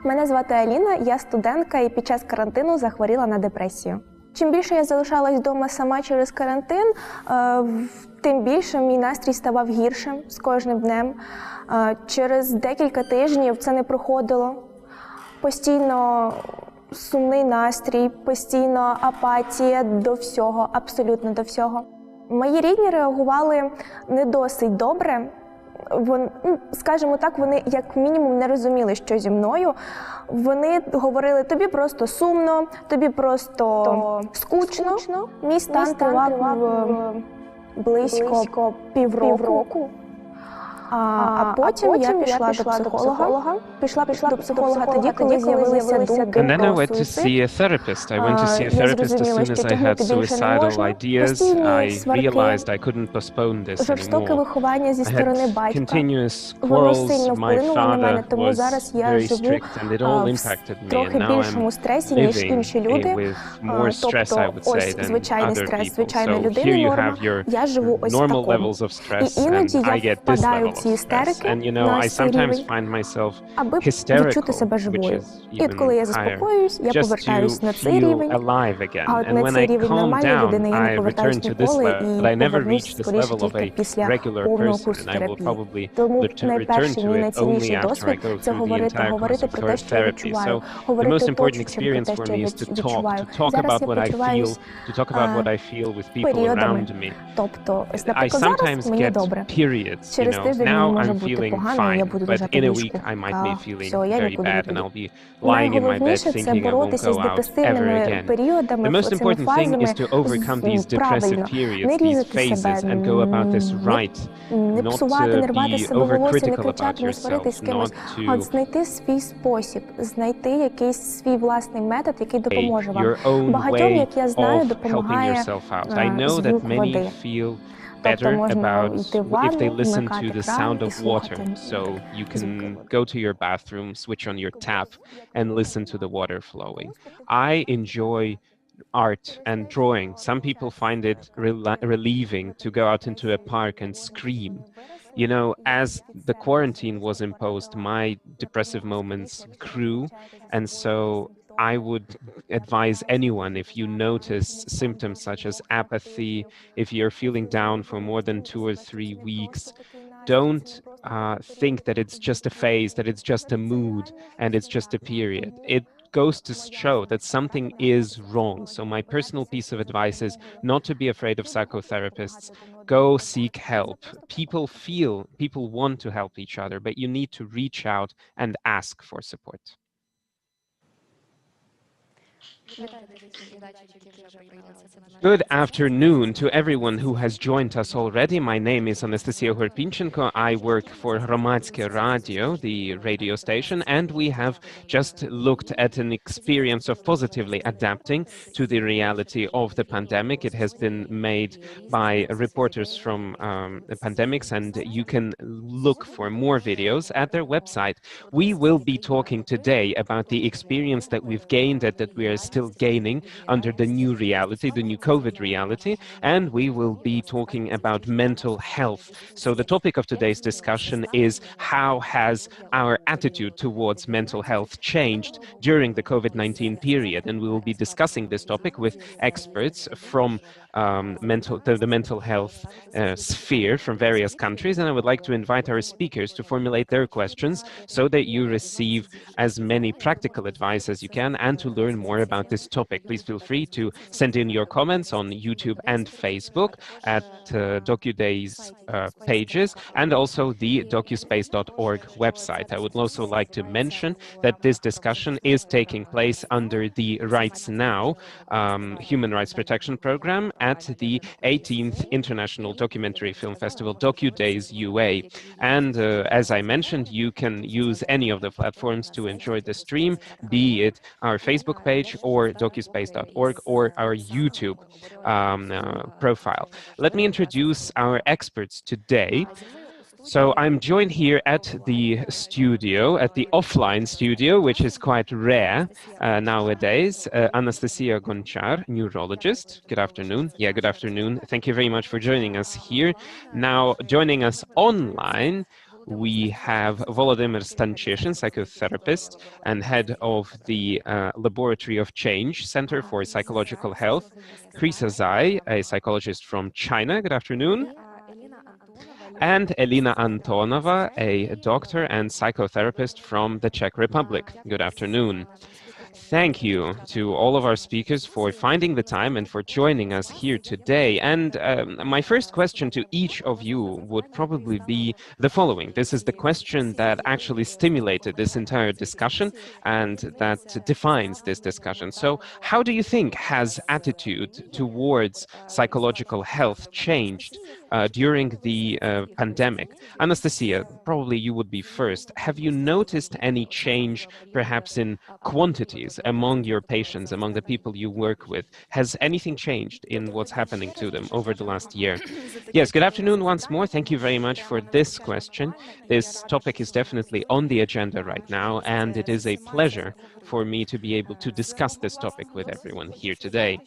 Мене звати Аліна, я студентка і під час карантину захворіла на депресію. Чим більше я залишалась вдома сама через карантин, тим більше мій настрій ставав гіршим з кожним днем. Через декілька тижнів це не проходило. Постійно сумний настрій, постійно апатія до всього, абсолютно до всього. Мої рідні реагували не досить добре. Скажімо так, вони як мінімум не розуміли, що зі мною. Вони говорили, тобі просто сумно, тобі просто скучно. Мій стан тривав близько півроку. А потім я пішла до психолога. Пішла до психолога тоді, коли з'явилися думки And then I про went to суїцид. see a therapist. I went to see a therapist as soon as I had suicidal ideas. I realized I couldn't postpone this Жорстоке anymore. виховання зі I сторони had батька. continuous Воно quarrels. сильно My вплинуло на мене, father тому was зараз я very живу strict and it all в impacted me. And трохи now більшому I'm стресі, ніж інші люди. living with more stress, I would say, Ось than звичайний other стрес, people. звичайна So here людина you норма. have your Я живу ось в normal такому. levels of stress, І іноді and I я get this впадаю level в of ці stress. істерики And you know, на I цей sometimes рівень, find myself аби hysterical, відчути себе which живою. is І от коли я even higher, заспокоююсь, я just повертаюсь to на цей feel рівень. alive again. А от And на when цей I рівень calm нормальної down, людини я не I return повертаюсь to this ніколи level, but I і never повернусь reach this скоріше level of тільки a після regular повного person, курсу and I will терапії. probably Тому return найперший, to мій it найцінніший only after I досвід go – це through the entire говорити course про те, of що я therapy. відчуваю, So the говорити most important оточуючим про experience те, for що me я is to відчуваю. talk Зараз about я what I feel, почуваюсь to talk about what I feel with people періодами. around me. Тобто, ось, I наприклад, зараз sometimes мені get добре. periods, you Через know. тиждень мені Now може I'm бути feeling погано, і я fine, буду but лежати in в a ліжку. week I might be feeling Все, я very нікуди не bad, and піду. I'll be lying in my bed Найголовніше – це thinking I won't боротися go з out ever депресивними again. періодами, The most цими important thing фазами, is to overcome these depressive правильно, periods, не these різати phases, себе, and go about this right. не Not псувати, не рвати be себе волосся, не overcritical about кричати, не сваритись з yourself, кимось, not а от to знайти свій спосіб, знайти якийсь свій власний метод, який допоможе вам. your own Багатьом, way як я знаю, of helping допомагає yourself out. I know that звук many води. feel Тобто better можна about йти в if they ванну, listen to вмикати the кран sound і of слухати water. So you can звуки. go to your bathroom, switch on your tap, and listen to the water flowing. I enjoy art and drawing. Some people find it relieving to go out into a park and scream. You know, as the quarantine was imposed, my depressive moments grew, and so I would advise anyone, if you notice symptoms such as apathy, if you're feeling down for more than 2 or 3 weeks, don't think that it's just a phase, that it's just a mood, and it's just a period. It goes to show that something is wrong. So my personal piece of advice is not to be afraid of psychotherapists. Go seek help. People want to help each other, but you need to reach out and ask for support. Good afternoon to everyone who has joined us already. My name is Anastasia Horpinchenko. I work for Hromadske Radio, the radio station, and we have just looked at an experience of positively adapting to the reality of the pandemic. It has been made by reporters from the pandemics, and you can look for more videos at their website. We will be talking today about the experience that we've gained and that we are still gaining under the new reality, the new COVID reality, and we will be talking about mental health. So the topic of today's discussion is how has our attitude towards mental health changed during the COVID-19 period, and we will be discussing this topic with experts from the mental health sphere from various countries, and I would like to invite our speakers to formulate their questions so that you receive as many practical advice as you can and to learn more about this topic. Please feel free to send in your comments on YouTube and Facebook at Docudays pages and also the docuspace.org website. I would also like to mention that this discussion is taking place under the Rights Now Human Rights Protection Program at the 18th International Documentary Film Festival, Docudays UA. And as I mentioned, you can use any of the platforms to enjoy the stream, be it our Facebook page or docuspace.org or our YouTube profile. Let me introduce our experts today. So I'm joined here at the studio, at the offline studio, which is quite rare nowadays. Anastasia Gonchar, neurologist. Good afternoon. Yeah, good afternoon. Thank you very much for joining us here. Now, joining us online, We have Volodymyr Stanchishin, psychotherapist and head of the Laboratory of Change Center for Psychological Health. Krisa Zai, a psychologist from China. Good afternoon. And Elina Antonova, a doctor and psychotherapist from the Czech Republic. Good afternoon. Thank you to all of our speakers for finding the time and for joining us here today. And my first question to each of you would probably be the following. This is the question that actually stimulated this entire discussion and that defines this discussion. So how do you think has attitude towards psychological health changed during the pandemic? Anastasia, probably you would be first. Have you noticed any change perhaps in quantities among your patients, among the people you work with? Has anything changed in what's happening to them over the last year? Yes, good afternoon once more. Thank you very much for this question. This topic is definitely on the agenda right now, and it is a pleasure for me to be able to discuss this topic with everyone here today.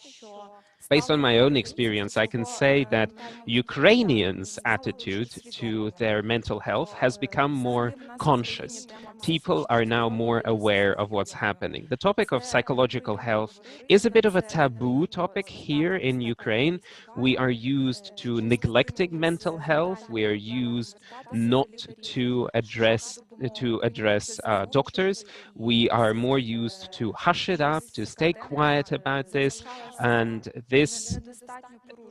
Based on my own experience, I can say that Ukrainians' attitude to their mental health has become more conscious. People are now more aware of what's happening. The topic of psychological health is a bit of a taboo topic here in Ukraine. We are used to neglecting mental health. We are used not to address doctors. We are more used to hush it up, to stay quiet about this, and this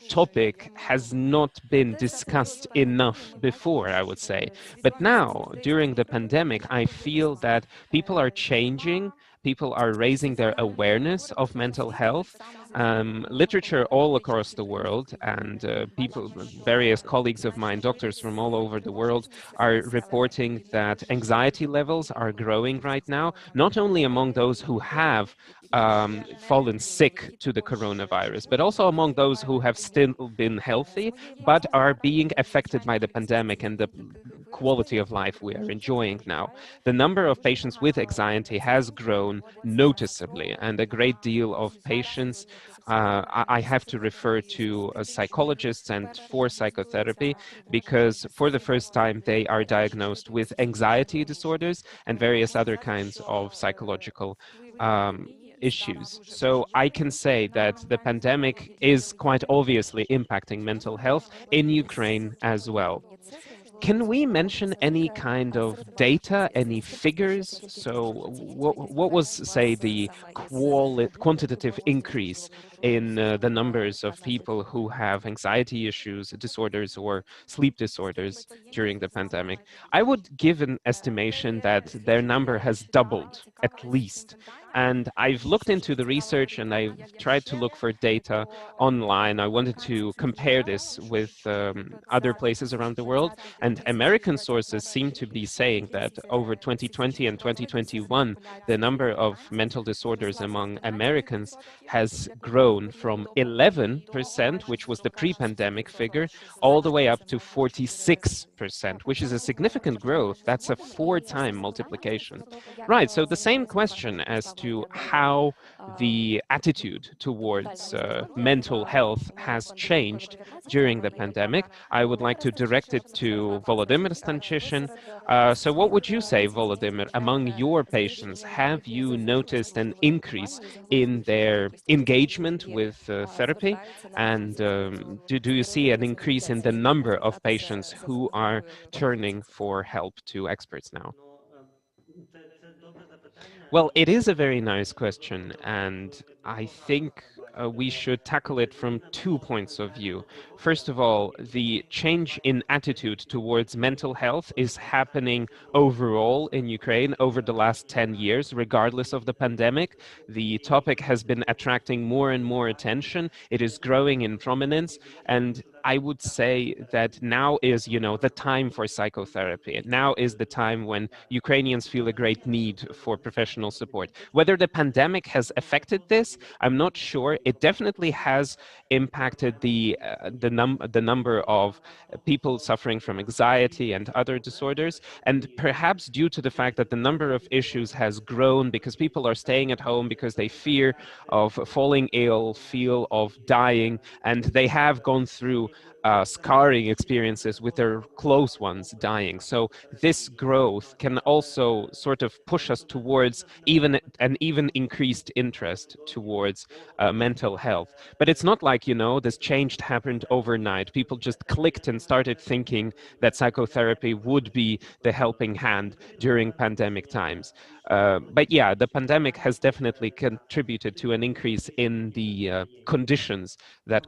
topic has not been discussed enough before, I would say. But now, during the pandemic, I feel that people are changing. People are raising their awareness of mental health. Literature all across the world and various colleagues of mine, doctors from all over the world, are reporting that anxiety levels are growing right now, not only among those who have fallen sick to the coronavirus, but also among those who have still been healthy, but are being affected by the pandemic and the quality of life we are enjoying now. The number of patients with anxiety has grown noticeably, and a great deal of patients, I have to refer to psychologists and for psychotherapy, because for the first time they are diagnosed with anxiety disorders and various other kinds of psychological issues. So I can say that the pandemic is quite obviously impacting mental health in Ukraine as well. Can we mention any kind of data, any figures? So what was, say, the quantitative increase in the numbers of people who have anxiety issues, disorders, or sleep disorders during the pandemic? I would give an estimation that their number has doubled, at least. And I've looked into the research and I've tried to look for data online. I wanted to compare this with other places around the world. And American sources seem to be saying that over 2020 and 2021, the number of mental disorders among Americans has grown from 11%, which was the pre-pandemic figure, all the way up to 46%, which is a significant growth. That's a 4-time multiplication. Right, so the same question as to how the attitude towards mental health has changed during the pandemic. I would like to direct it to Volodymyr Stanchishin. So what would you say, Volodymyr, among your patients, have you noticed an increase in their engagement with therapy? And do you see an increase in the number of patients who are turning for help to experts now? Well, it is a very nice question, and I think we should tackle it from 2 points of view. First of all, the change in attitude towards mental health is happening overall in Ukraine over the last 10 years, regardless of the pandemic. The topic has been attracting more and more attention. It is growing in prominence, and I would say that now is, the time for psychotherapy. Now is the time when Ukrainians feel a great need for professional support. Whether the pandemic has affected this, I'm not sure. It definitely has impacted the number of people suffering from anxiety and other disorders, and perhaps due to the fact that the number of issues has grown because people are staying at home because they fear of falling ill, feel of dying, and they have gone through scarring experiences with their close ones dying. So this growth can also sort of push us towards even an even increased interest towards mental health. But it's not like, you know, this change happened overnight. People just clicked and started thinking that psychotherapy would be the helping hand during pandemic times. But yeah, the pandemic has definitely contributed to an increase in the conditions that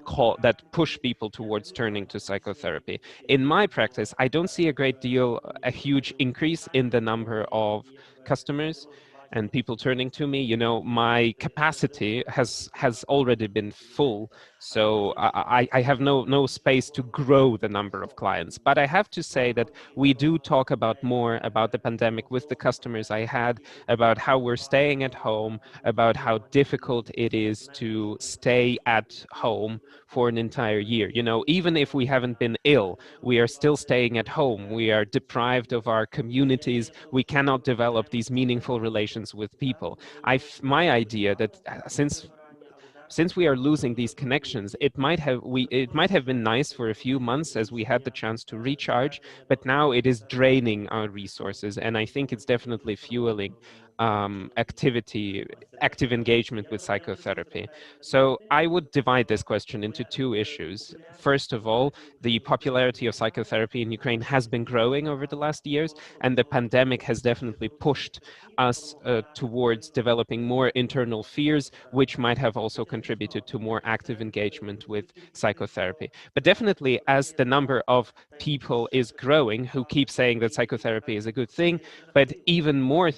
push people towards turning to psychotherapy. In my practice, I don't see a great deal, a huge increase in the number of customers and people turning to me. You know, my capacity has already been full, so I have no space to grow the number of clients. But I have to say that we do talk about more about the pandemic with the customers I had, about how we're staying at home, about how difficult it is to stay at home for an entire year. You know, even if we haven't been ill, we are still staying at home. We are deprived of our communities. We cannot develop these meaningful relations with people. My idea that since we are losing these connections, it might have been nice for a few months as we had the chance to recharge, but now it is draining our resources, and I think it's definitely fueling active engagement with psychotherapy. So I would divide this question into two issues. First of all, the popularity of psychotherapy in Ukraine has been growing over the last years, and the pandemic has definitely pushed us towards developing more internal fears, which might have also contributed to more active engagement with psychotherapy. But definitely, as the number of people is growing who keep saying that psychotherapy is a good thing, but even more,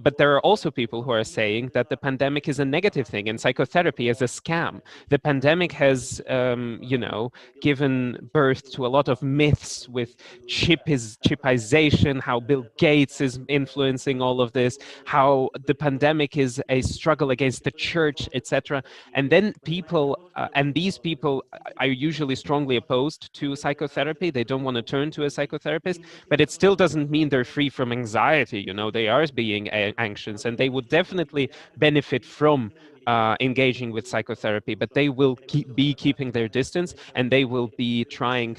but there are also people who are saying that the pandemic is a negative thing and psychotherapy is a scam. The pandemic has, you know, given birth to a lot of myths with chipization, how Bill Gates is influencing all of this, how the pandemic is a struggle against the church, etc. And then and these people are usually strongly opposed to psychotherapy. They don't want to turn to a psychotherapist, but it still doesn't mean they're free from anxiety. You know, they are being anxious, and they would definitely benefit from engaging with psychotherapy, but they will be keeping their distance, and they will be trying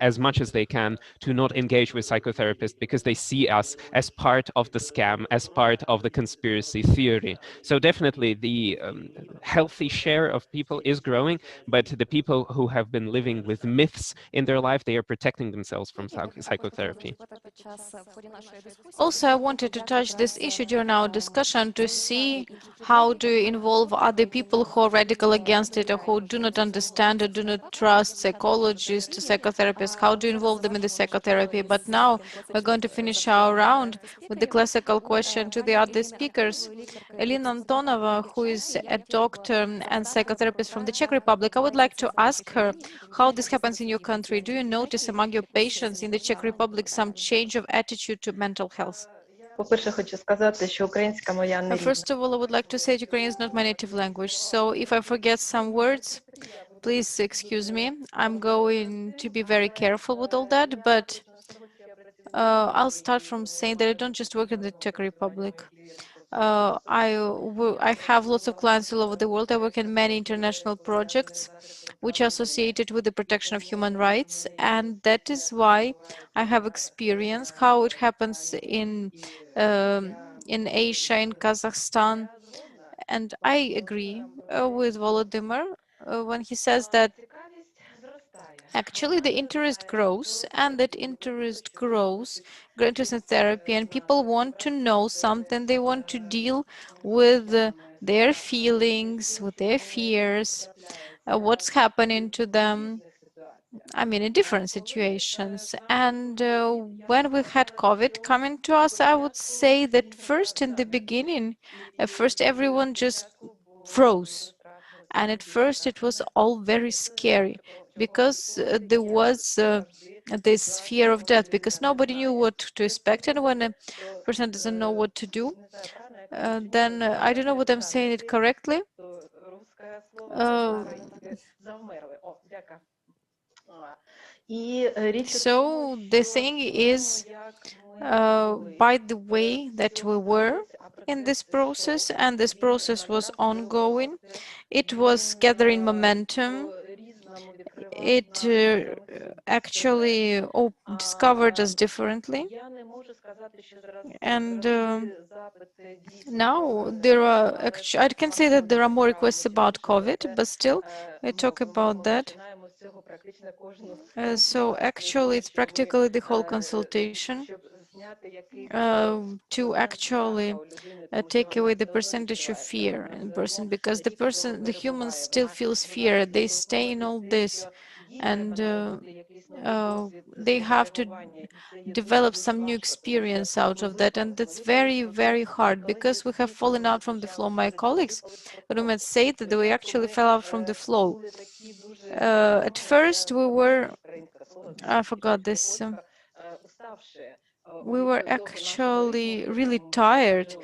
as much as they can to not engage with psychotherapists because they see us as part of the scam, as part of the conspiracy theory. So definitely the healthy share of people is growing, but the people who have been living with myths in their life, they are protecting themselves from psychotherapy. Also, I wanted to touch this issue during our discussion to see how to involve other people who are radical against it or who do not understand or do not trust psychologists, psychotherapists, how to involve them in the psychotherapy. But now we're going to finish our round with the classical question to the other speakers. Elena Antonova, who is a doctor and psychotherapist from the Czech Republic, I would like to ask her how this happens in your country. Do you notice among your patients in the Czech Republic some change of attitude to mental health? First of all, I would like to say Ukrainian is not my native language, so if I forget some words, please excuse me. I'm going to be very careful with all that, but I'll start from saying that I don't just work in the Czech Republic. I have lots of clients all over the world. I work in many international projects which are associated with the protection of human rights, and that is why I have experienced how it happens in Asia, in Kazakhstan, and I agree with Volodymyr when he says that actually the interest grows, and that interest grows, interest in therapy, and people want to know something. They want to deal with their feelings, with their fears, what's happening to them. I mean, in different situations. And when we had COVID coming to us, I would say that first in the beginning, at first everyone just froze. And at first it was all very scary because there was this fear of death because nobody knew what to expect. And when a person doesn't know what to do, then I don't know what I'm saying it correctly. So the thing is, by the way that we were in this process, and this process was ongoing, it was gathering momentum. it actually discovered us differently. And now there are actually, I can say that there are more requests about COVID, but still we talk about that. So actually it's practically the whole consultation to actually take away the percentage of fear in person, because the human still feels fear. They stay in all this, and they have to develop some new experience out of that, and that's very, very hard, because we have fallen out from the flow. My colleagues, roommates, say that we actually fell out from the flow. At first we were, I forgot this, we were actually really tired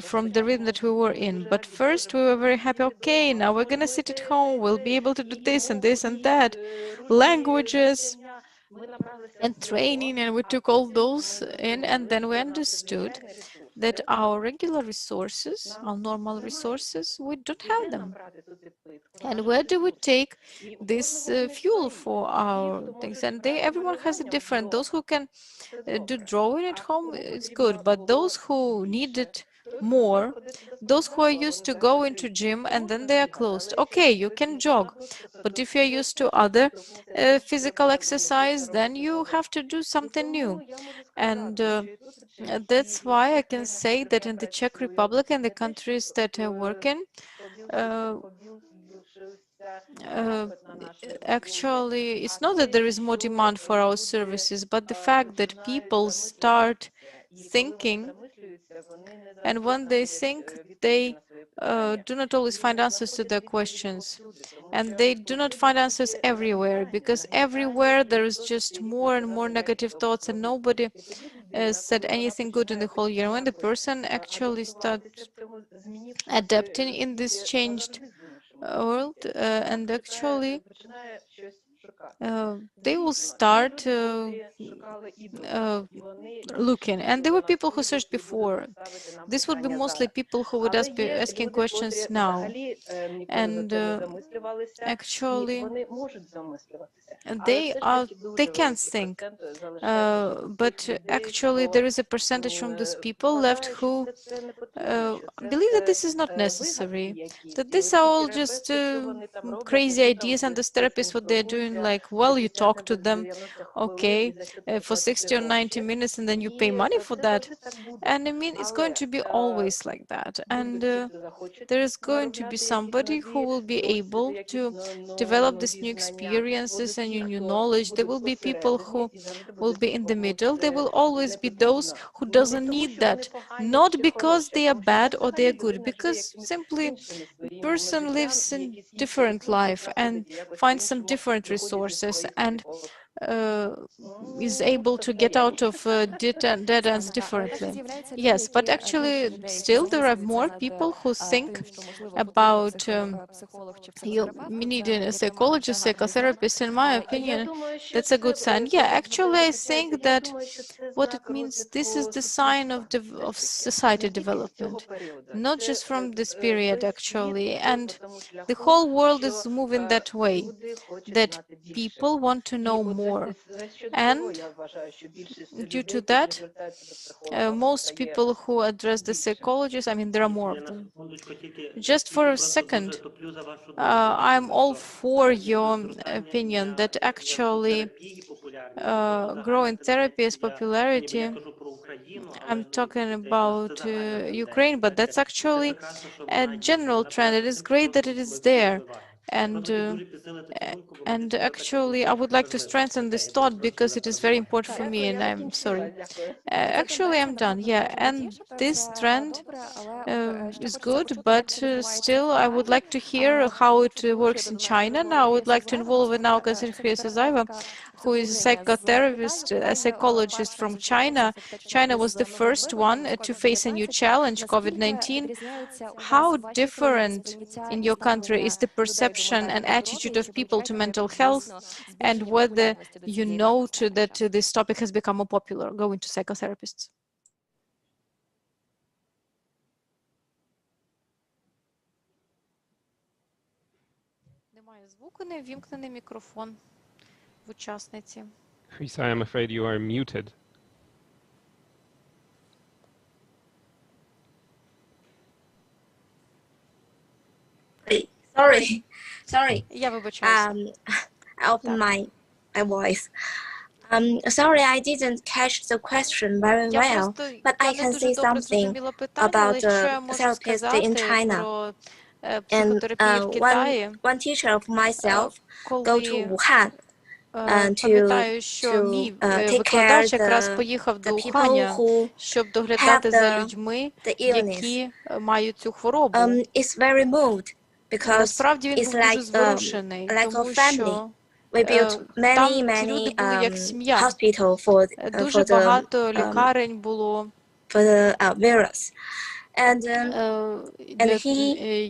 from the rhythm that we were in. But first we were very happy. Okay, now we're gonna sit at home. We'll be able to do this and that, languages and training, and we took all those in, and then we understood that our regular resources, our normal resources, we don't have them. And where do we take this fuel for our things? And everyone has a different. Those who can do drawing at home, it's good, but those who need it more, those who are used to go into gym and then they are closed, okay, you can jog, but if you're used to other physical exercise, then you have to do something new. And that's why I can say that in the Czech Republic and the countries that I work in, uh, uh, actually, it's not that there is more demand for our services, but the fact that people start thinking, and when they think, they do not always find answers to their questions. And they do not find answers everywhere, because everywhere there is just more and more negative thoughts, and nobody said anything good in the whole year. When the person actually starts adapting in this changed world, and actually they will start looking. And there were people who searched before. This would be mostly people who would be asking questions now. And actually they can think, but actually there is a percentage from these people left who believe that this is not necessary, that these are all just crazy ideas, and this therapist, what they're doing, like, well, you talk to them, okay, for 60 or 90 minutes, and then you pay money for that. And I mean, it's going to be always like that. And there is going to be somebody who will be able to develop these new experiences and new knowledge. There will be people who will be in the middle. There will always be those who doesn't need that, not because they are bad or they are good, because simply person lives in different life and finds some different resources, and uh, is able to get out of dead ends differently. Yes, but actually still there are more people who think about you need a psychologist, psychotherapist. In my opinion, that's a good sign. Yeah, actually I think that what it means, this is the sign of society development, not just from this period actually. And the whole world is moving that way, that people want to know more. And due to that, most people who address the psychologists, I mean, there are more of them. Just for a second, I'm all for your opinion that actually growing therapy is popularity. I'm talking about Ukraine, but that's actually a general trend. It is great that it is there. And actually, I would like to strengthen this thought because it is very important for me, and I'm sorry. Actually, I'm done. Yeah, and this trend is good, but still, I would like to hear how it works in China. Now, I would like to involve now Katerina Sazayeva, who is a psychotherapist, a psychologist from China. China was the first one to face a new challenge, COVID-19. How different in your country is the perception and attitude of people to mental health, and whether you note that this topic has become more popular, going to psychotherapists? звуку не ввімкнений мікрофон в учасниці. Lisa, I'm afraid you are muted. Sorry. Я вибачаюся. I opened my voice. Sorry, I didn't catch the question very Я well, просто but I не can дуже say добре something зрозуміла питання, але about що я the можу therapist сказати in China. про And психотерапію в Китаї, one teacher of myself go to коли Wuhan пам'ятаю, що мій take викладач care якраз поїхав до the Уханя, people who щоб have доглядати за людьми, the illness. які мають цю хворобу. It's very moved because Насправді він it's був дуже like зворушений, like a тому family. що We built там ці люди були як сім'я. hospital for Дуже багато лікарень було, the virus. And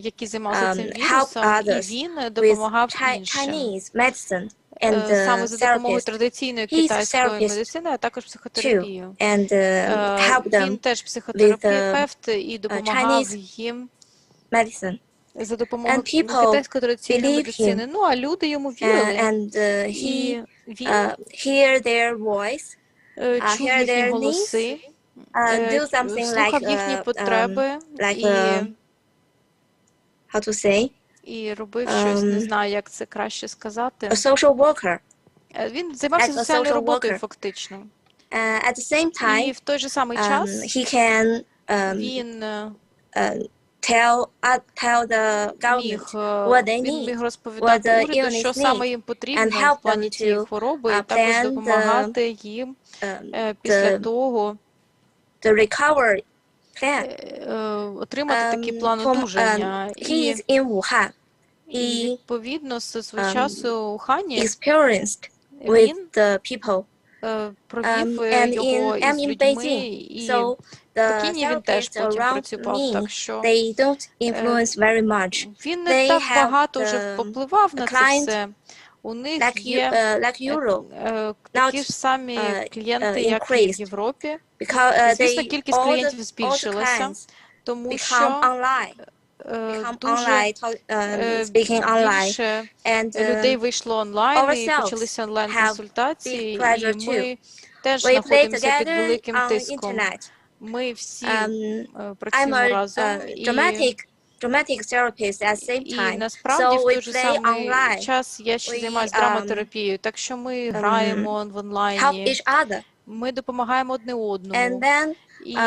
які займалися цим helped вірусом, і others він with допомагав іншим. Chinese medicine and Саме за допомогою therapist. традиційної He's китайської therapist медицини, а також too, психотерапією. and help Він them теж психотерапевт і допомагав Chinese їм medicine. за допомогою And people китайської традиційної believe медицини. him. Ну, а люди йому вірили. And І he він hear their voice, чув hear їхні their голоси, do something слухав like їхні потреби how to say і робив щось, не знаю, як це краще сказати. a social worker. Він займався Like a соціальною social роботою, worker. фактично. At the same І time, в той же самий час he can він tell the міг, government what they він міг need, розповідати what the уряду, що illness саме need, їм and потрібно help в плані them цієї to хвороби, і також plan допомагати їм після того the recovery plan. Отримати такий план одужання. He is in Wuhan. І He відповідно з свого часу у Хані experienced він with the people. провів And його I'm із in людьми, Beijing, і so в the Пекіні він теж therapists потім around працював, me, так що they don't influence very much. він не They так have багато вже попливав на це client все. У них like є like Europe, такі ж самі клієнти, як і в increased, Європі. because Звісно, кількість клієнтів all the збільшилася, clients тому become що online, дуже speaking online, більше and людей вийшло онлайн, і ourselves почалися have онлайн-консультації, big pressure і ми теж we play знаходимося під together великим on тиском. internet. Ми всі I'm працюємо a разом, dramatic therapist at the same і time, насправді so в we той же play самий online, час я ще we займаюся драматерапією, так що ми граємо в help онлайні, each other, ми допомагаємо одне and одному. then І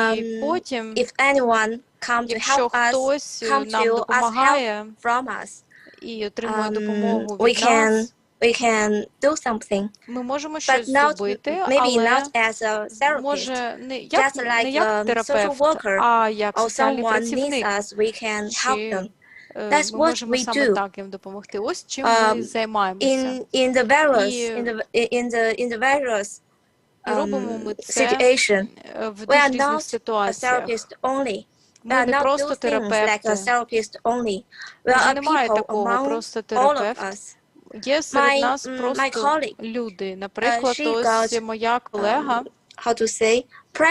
потім, if anyone come to якщо help us, хтось come нам to ask help допомагає from us, і отримує допомогу we від нас, can do something, ми можемо but щось not зробити, maybe але not as a therapist. може не Just як like терапевт, social worker а як or соціальний someone needs працівник. us, we can help them. Чи That's ми what можемо we саме do. так їм допомогти. Ось чим ми займаємося. In the virus, І in the virus І робимо ми це situation, в we дуже are різних not a ситуаціях. therapist only. We Ми are не not просто do things like a терапевти. therapist only. We Вже are немає people такого, among просто all of терапевт. us. Є серед нас My просто colleague, люди. Наприклад, she ось got моя колега, how to say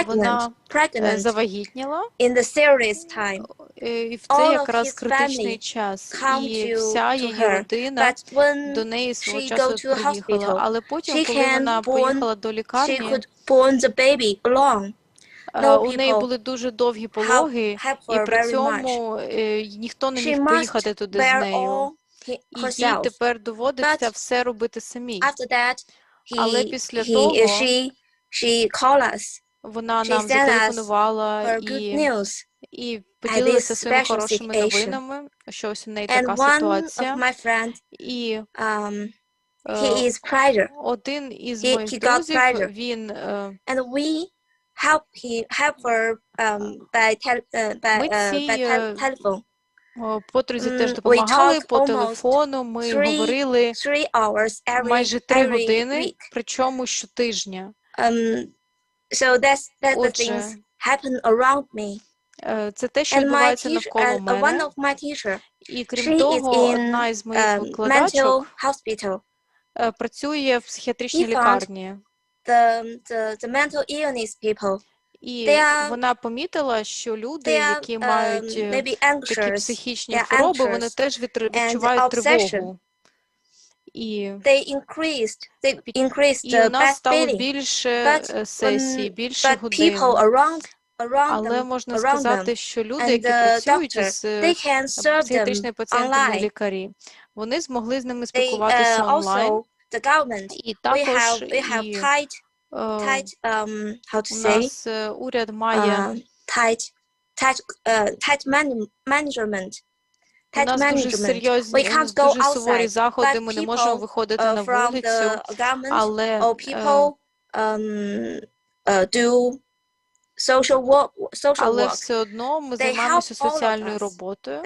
вона pregnant завагітніла, in the serious time. і в All цей of якраз his критичний family час. come І to вся її her. родина But when до неї свого she часу go to приїхала. hospital, Але потім, she коли can вона поїхала до she лікарні, could born the baby alone. No у неї people були дуже довгі пологи, help і her при very цьому ніхто не She міг must поїхати туди з bear нею. all І їй herself. тепер доводиться But все робити самій. After that, Але після того she call us. вона She нам sent us зателефонувала her good news. і поділилася this своїми special хорошими situation. новинами, що ось у неї така And one ситуація. of my friends, І he is pressure. один із He моїх got друзів, pressure. він And we help her by telephone. подрузі теж We допомагали talk по almost телефону, ми говорили 3 hours майже 3 every години, week. причому щотижня. So that's the Отже, things happen around me. це те, що And my відбувається teacher, навколо one мене. of my teacher, І крім she is того, in одна із моїх mental викладачок hospital. Працює в психіатричній He found лікарні. The mental illness people. І вона помітила, що люди, які мають maybe такі anxious, психічні they are хвороби, вони anxious теж and відчувають obsession. тривогу. І the у нас bad стало feeling. більше сесій, більше But годин. people around Але можна them, сказати, що люди, які and працюють doctor, з they can serve психіатричними them пацієнтами, online. лікарі, вони змогли з ними They спілкуватися онлайн. also the government. І We також have tight how to у say нас уряд має tight management. у нас дуже серйозні, у нас дуже суворі заходи, ми не можемо виходити на вулицю, але але все одно ми займаємося соціальною роботою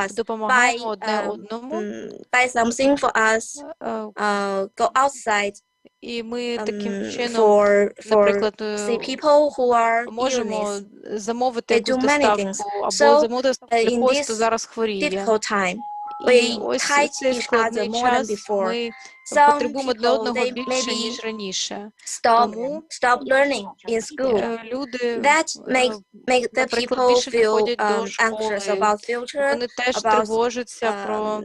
і допомагаємо одне одному. Buy something for us, go outside. І ми таким чином, наприклад, можемо замовити якусь доставку або замовити доставку для когось, хто зараз хворіє. І ось цей складний час ми потребуємо одне одного більше, ніж раніше. Тому люди, наприклад, більше не ходять до школи, вони теж тривожаться про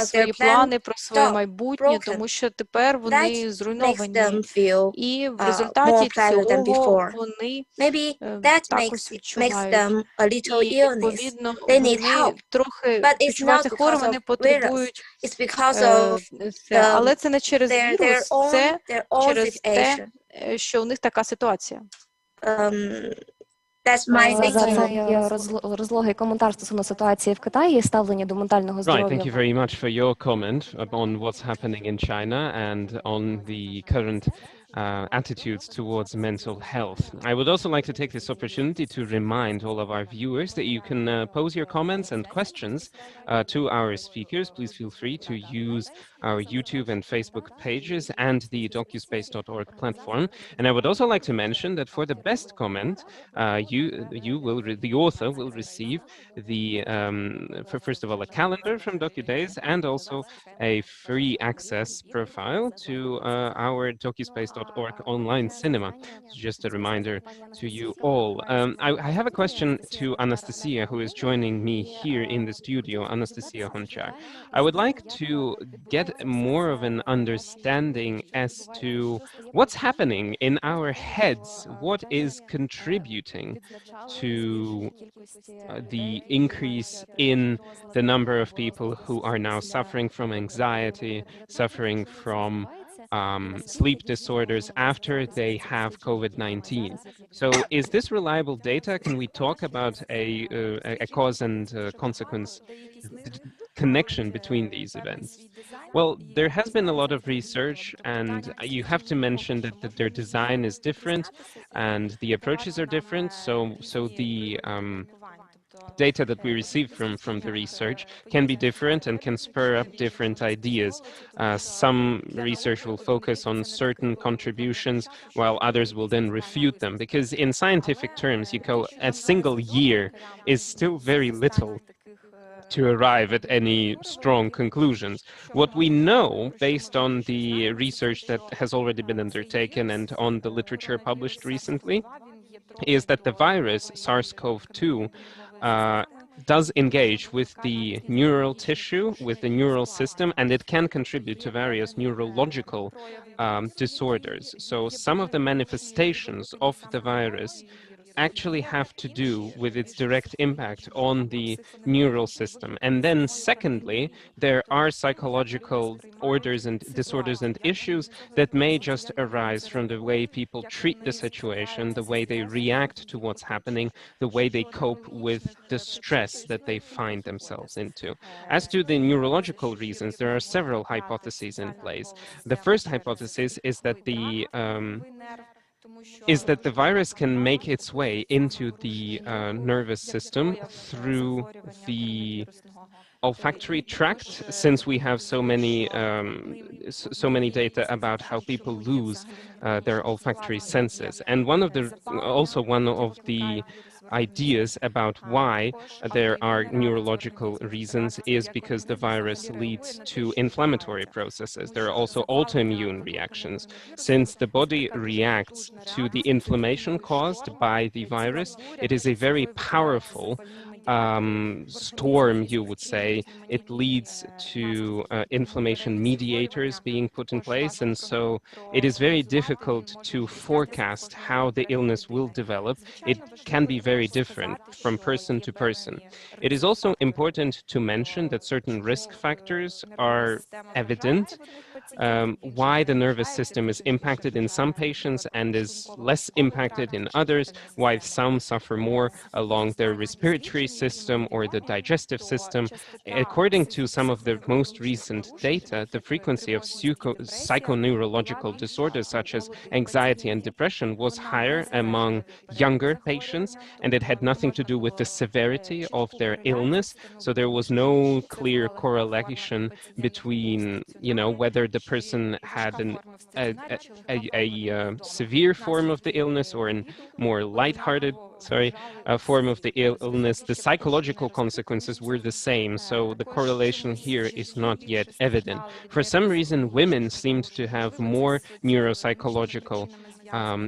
свої плани, про своє майбутнє, тому що тепер вони зруйновані. І в результаті цього вони також відчувають. І, відповідно, вони трохи відчуваються хворими, вони потребують все. Але це не через вірус, це через те, що у них така ситуація. Розлогий коментар стосовно ситуації в Китаї і ставлення до ментального здоров'я. Right, thank you very much for your comment on what's happening in China and on the current attitudes towards mental health. I would also like to take this opportunity to remind all of our viewers that you can pose your comments and questions to our speakers. Please feel free to use our YouTube and Facebook pages and the docuspace.org platform. And I would also like to mention that for the best comment, the author will receive the first of all a calendar from Docudays and also a free access profile to our docuspace.org online cinema. So just a reminder to you all. I have a question to Anastasia, who is joining me here in the studio, Anastasia Honchar. I would like to get more of an understanding as to what's happening in our heads, what is contributing to the increase in the number of people who are now suffering from anxiety, suffering from sleep disorders after they have COVID-19. So is this reliable data? Can we talk about a cause and consequence connection between these events? Well, there has been a lot of research, and you have to mention that their design is different and the approaches are different. So the data that we receive from the research can be different and can spur up different ideas. Some research will focus on certain contributions, while others will then refute them, because in scientific terms, a single year is still very little to arrive at any strong conclusions. What we know, based on the research that has already been undertaken and on the literature published recently, is that the virus SARS-CoV-2 does engage with the neural tissue, with the neural system, and it can contribute to various neurological disorders. So some of the manifestations of the virus actually have to do with its direct impact on the neural system. And then secondly, there are psychological disorders and issues that may just arise from the way people treat the situation, the way they react to what's happening, the way they cope with the stress that they find themselves into. As to the neurological reasons, there are several hypotheses in place. The first hypothesis is that the virus can make its way into the nervous system through the olfactory tract, since we have so many data about how people lose their olfactory senses. And one of the ideas about why there are neurological reasons is because the virus leads to inflammatory processes. There are also autoimmune reactions. Since the body reacts to the inflammation caused by the virus, it is a very powerful storm, you would say, it leads to inflammation mediators being put in place. And so it is very difficult to forecast how the illness will develop. It can be very different from person to person. It is also important to mention that certain risk factors are evident. Why the nervous system is impacted in some patients and is less impacted in others, why some suffer more along their respiratory system or the digestive system. According to some of the most recent data, the frequency of psychoneurological disorders such as anxiety and depression was higher among younger patients, and it had nothing to do with the severity of their illness. So there was no clear correlation between, whether the person had a severe form of the illness or a more lighthearted, form of the illness. The psychological consequences were the same, so the correlation here is not yet evident. For some reason, women seemed to have more neuropsychological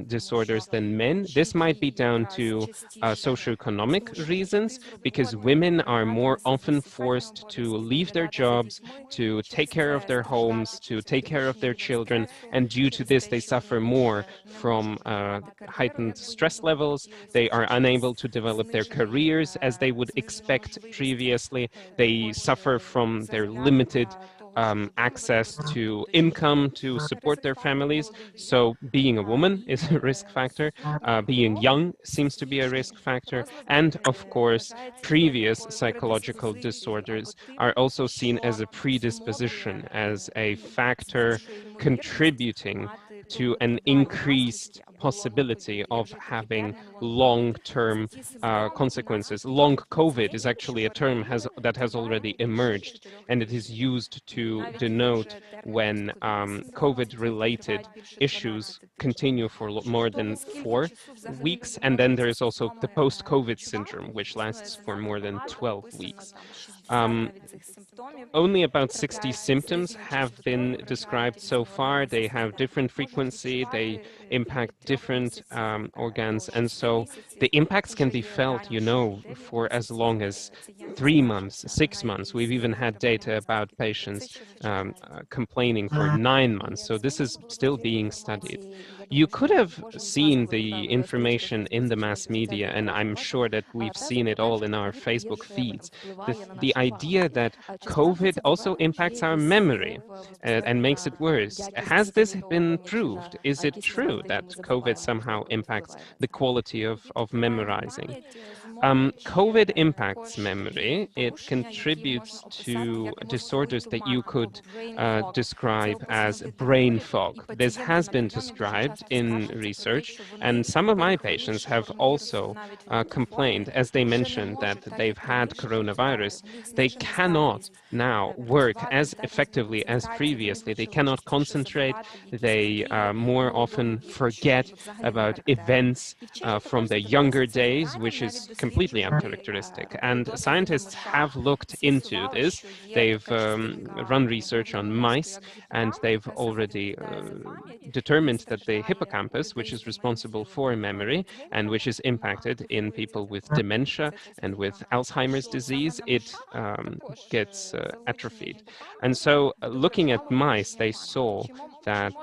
disorders than men. This might be down to socioeconomic reasons, because women are more often forced to leave their jobs, to take care of their homes, to take care of their children, and due to this, they suffer more from heightened stress levels. They are unable to develop their careers as they would expect previously. They suffer from their limited access to income to support their families. So being a woman is a risk factor. Being young seems to be a risk factor. And of course, previous psychological disorders are also seen as a predisposition, as a factor contributing to an increased possibility of having long-term consequences. Long COVID is actually a term that has already emerged, and it is used to denote when COVID-related issues continue for more than 4 weeks, and then there is also the post-COVID syndrome, which lasts for more than 12 weeks. Only about 60 symptoms have been described so far. They have different frequency, they impact different organs, and so the impacts can be felt, for as long as 3 months, 6 months. We've even had data about patients complaining for 9 months, so this is still being studied. You could have seen the information in the mass media, and I'm sure that we've seen it all in our Facebook feeds. The idea that COVID also impacts our memory and makes it worse. Has this been proved? Is it true that COVID somehow impacts the quality of memorizing? COVID impacts memory. It contributes to disorders that you could describe as brain fog. This has been described in research, and some of my patients have also complained, as they mentioned, that they've had coronavirus. They cannot now work as effectively as previously. They cannot concentrate. They more often forget about events from their younger days, which is completely uncharacteristic. And scientists have looked into this. They've run research on mice, and they've already determined that the hippocampus, which is responsible for memory and which is impacted in people with dementia and with Alzheimer's disease, it gets atrophied. And so looking at mice, they saw that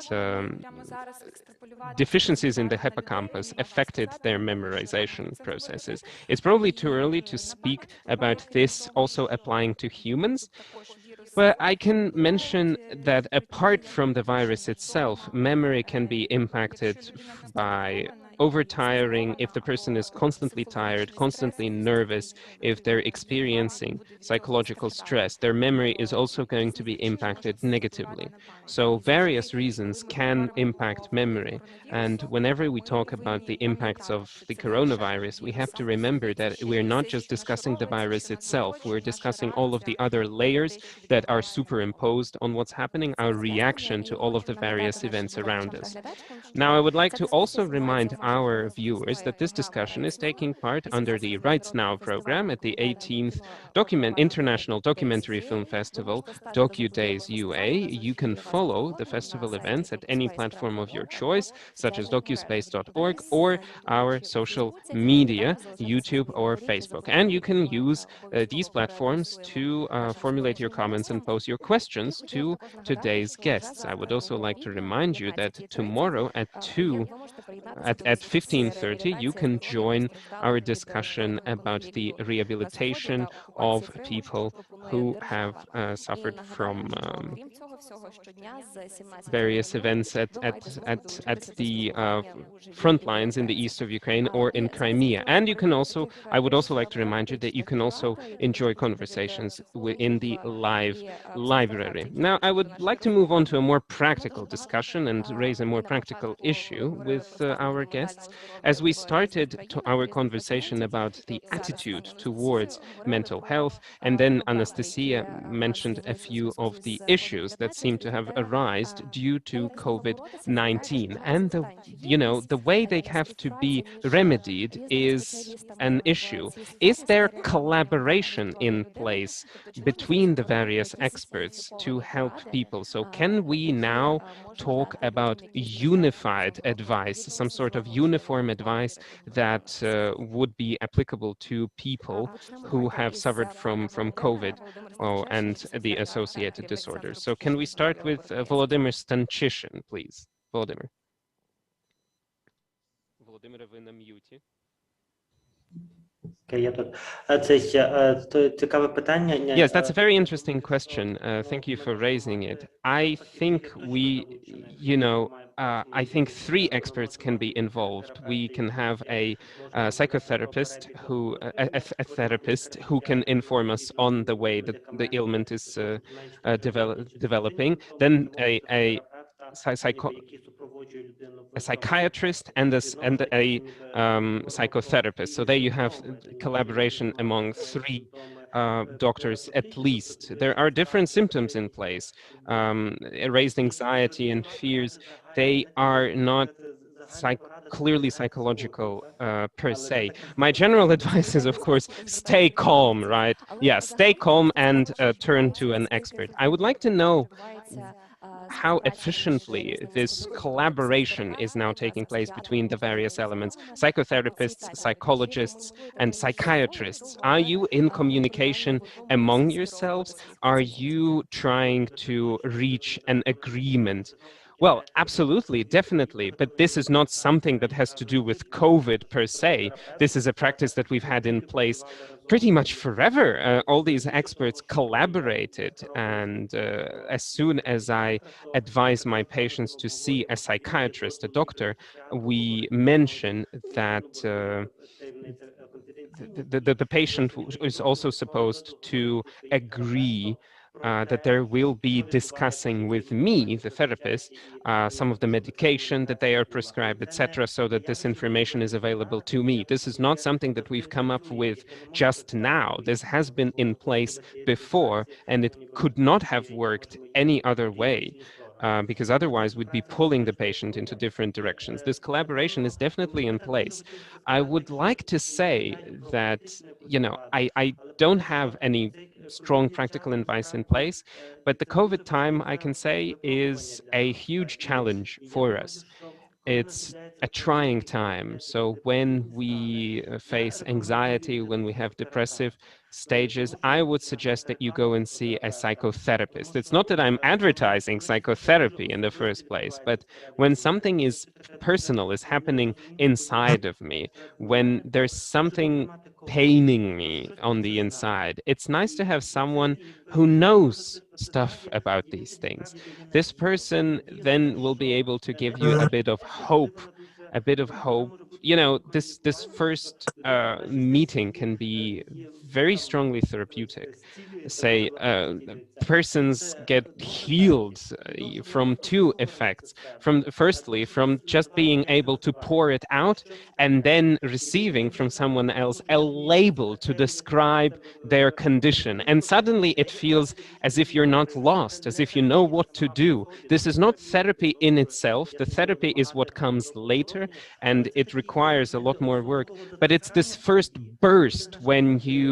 deficiencies in the hippocampus affected their memorization processes. It's probably too early to speak about this also applying to humans, but I can mention that apart from the virus itself, memory can be impacted by overtiring. If the person is constantly tired, constantly nervous, if they're experiencing psychological stress, their memory is also going to be impacted negatively. So various reasons can impact memory. And whenever we talk about the impacts of the coronavirus, we have to remember that we're not just discussing the virus itself, we're discussing all of the other layers that are superimposed on what's happening, our reaction to all of the various events around us. Now, I would like to also remind our viewers that this discussion is taking part under the Rights Now program at the 18th International Documentary Film Festival, Docudays UA. You can follow the festival events at any platform of your choice, such as docuspace.org or our social media, YouTube or Facebook. And you can use these platforms to formulate your comments and pose your questions to today's guests. I would also like to remind you that tomorrow at 15:30, you can join our discussion about the rehabilitation of people who have suffered from various events at the front lines in the east of Ukraine or in Crimea. And you can also, I would also like to remind you that you can also enjoy conversations in the live library. Now, I would like to move on to a more practical discussion and raise a more practical issue with our guests. As we started our conversation about the attitude towards mental health, and then Anastasia mentioned a few of the issues that seem to have arisen due to COVID-19. And the way they have to be remedied is an issue. Is there collaboration in place between the various experts to help people? So can we now talk about unified advice, some sort of uniform advice that would be applicable to people who have suffered from COVID and the associated disorders? So can we start with Volodymyr Stanchishin, please? Volodymyr. Володимире, ви на м'юті. Yes, that's a very interesting question. Thank you for raising it. I think I think three experts can be involved. We can have a psychotherapist a therapist who can inform us on the way that the ailment is developing. Then a psychiatrist and a psychotherapist. So there you have collaboration among three doctors at least. There are different symptoms in place. Raised anxiety and fears, they are not clearly psychological per se. My general advice is, of course, stay calm, right? Yeah, stay calm and turn to an expert. I would like to know how efficiently this collaboration is now taking place between the various elements, psychotherapists, psychologists, and psychiatrists. Are you in communication among yourselves? Are you trying to reach an agreement? Well, absolutely, definitely. But this is not something that has to do with COVID per se. This is a practice that we've had in place pretty much forever. All these experts collaborated. And as soon as I advise my patients to see a psychiatrist, a doctor, we mention that the patient is also supposed to agree that there will be discussing with me, the therapist, some of the medication that they are prescribed, etc., so that this information is available to me. This is not something that we've come up with just now. This has been in place before, and it could not have worked any other way. Because otherwise we'd be pulling the patient into different directions. This collaboration is definitely in place. I would like to say that, I don't have any strong practical advice in place, but the COVID time, I can say, is a huge challenge for us. It's a trying time. So when we face anxiety, when we have depressive stages, I would suggest that you go and see a psychotherapist. It's not that I'm advertising psychotherapy in the first place, but when something is personal, is happening inside of me, when there's something paining me on the inside, it's nice to have someone who knows stuff about these things. This person then will be able to give you a bit of hope, a bit of hope. This first meeting can be very strongly therapeutic. Say, persons get healed from two effects. Firstly, from just being able to pour it out, and then receiving from someone else a label to describe their condition. And suddenly it feels as if you're not lost, as if you know what to do. This is not therapy in itself. The therapy is what comes later, and it requires a lot more work, but it's this first burst when you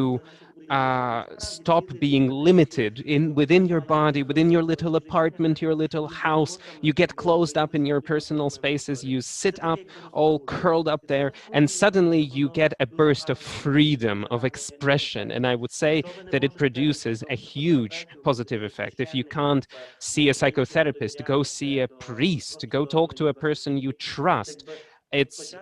stop being limited within your body, within your little apartment, your little house. You get closed up in your personal spaces, you sit up all curled up there, and suddenly you get a burst of freedom, of expression. And I would say that it produces a huge positive effect. If you can't see a psychotherapist, go see a priest, go talk to a person you trust. It's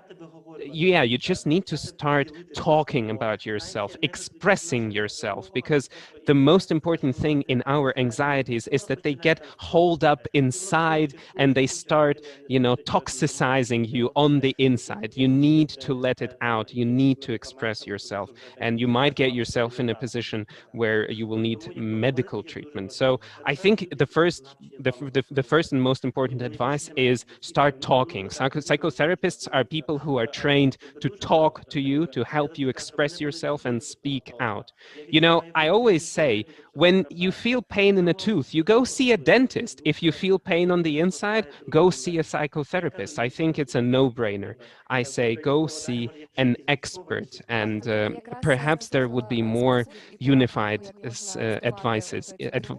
yeah, you just need to start talking about yourself, expressing yourself, because the most important thing in our anxieties is that they get holed up inside and they start, you know, toxicizing you on the inside. You need to let it out. You need to express yourself, and you might get yourself in a position where you will need medical treatment. So I think the first and most important advice is start talking. Psychotherapists are people who are trained to talk to you, to help you express yourself and speak out. You know, I always say, when you feel pain in a tooth, you go see a dentist. If you feel pain on the inside, go see a psychotherapist. I think it's a no-brainer. I say go see an expert, and perhaps there would be more unified